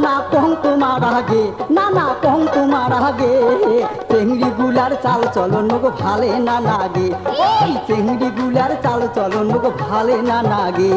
নানা কং তোমার আগে, নানা কং তোমার আগে, চেংড়ি গুলার চাল চলন গো ভালে না লাগে, ওই চেংড়ি গুলার চাল চলন গো ভালে না লাগে।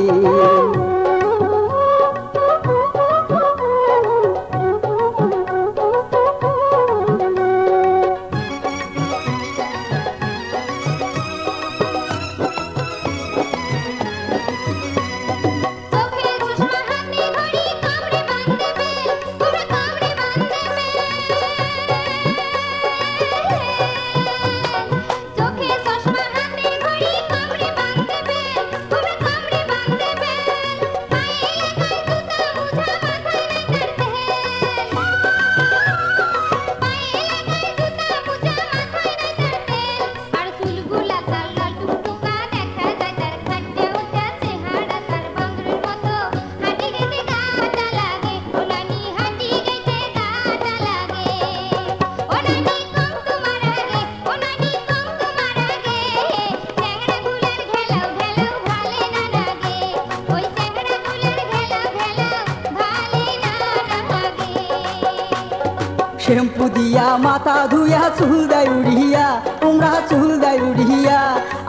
শ্যাম্পু দিয়া মাথা ধুইয়া চুল দেয় উড়িয়া, তোমরা চুল দেয় উড়িয়া,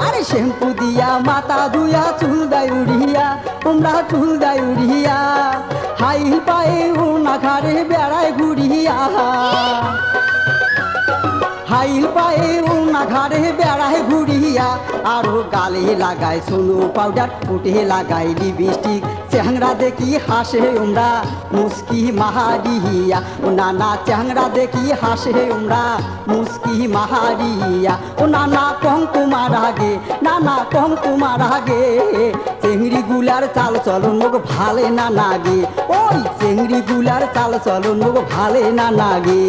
আরে শ্যাম্পু দিয়া মাথা ধুইয়া চুল দেয় উড়িয়া, তোমরা চুল দেয় উড়িয়া, হাইল পায়ে ওনা ঘাড়ে বেড়ায় ঘুরিয়া, হাইল পায়ে ওনা ঘাড়ে বেড়ায় ঘুরিয়া, আরো গালে লাগায় সোনো পাউডার, উঠে লাগায় লিপস্টিক, চ্যাংরা দেখি হাসে ওমরা মুস্কি মাহারিয়া, ও নানা চ্যাংরা দেখি হাসে ওমরা মুস্কি মাহারিয়া, ও নানা কং তোমার আগে, নানা কং তোমার আগে, চেংড়ি গুলার চাল চলন গো ভালে না লাগে, ওই চেংড়ি গুলার চাল চলন গো ভালে না লাগে।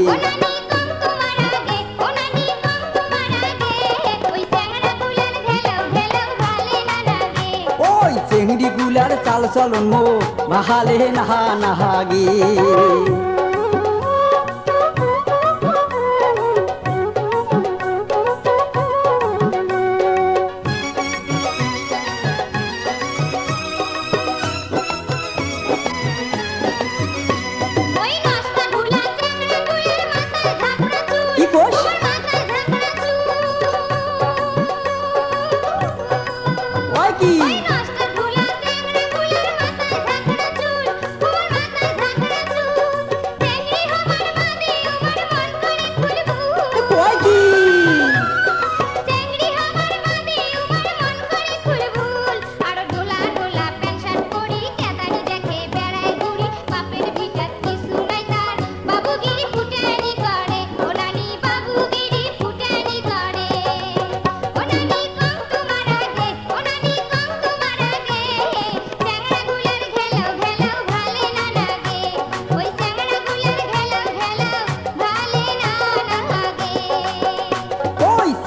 চেংড়ি গুলার চাল চলন মো ভালে না লাগে।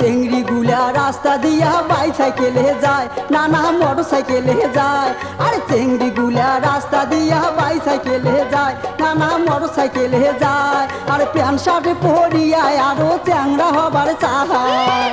চেংড়ি গুলা রাস্তা দিয়া বাইসাইকেলে যায়, নানা মোটর সাইকেলে যায়, আরে চেংড়ি গুলা রাস্তা দিয়া বাইসাইকেলে যায়, নানা মোটর সাইকেলে যায়, আর প্যান্ট শার্ট পরিয়ায় আরো চ্যাংড়া হবার চায়,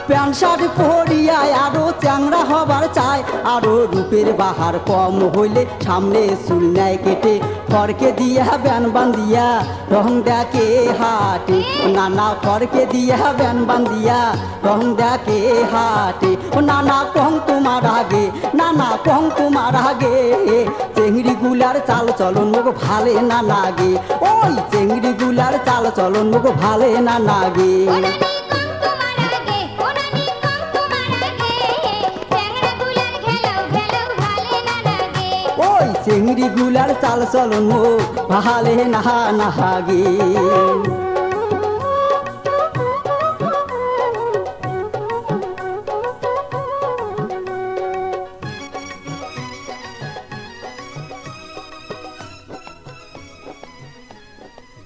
প্যান্ট শার্ট পরিয়ায় আরো চ্যাংড়া হবার চায়, আরো রূপের বাহার কম হইলে সামনে চুল নেয় কেটে, ফরকে দিয়া ব্যান বান্দিয়া রং দেখে হাটে, নানা ফরকে দিয়া ব্যান বান্দিয়া রং দেখে হাটে, ও নানা কং তোমার আগে, নানা কং তোমার আগে, চেংড়ি গুলার চাল চলন গো ভালে না লাগে, ওই চেংড়ি গুলার চাল চলন গো ভালে না লাগে। চেংড়ি গুলার চাল চলন ভালে না লাগে।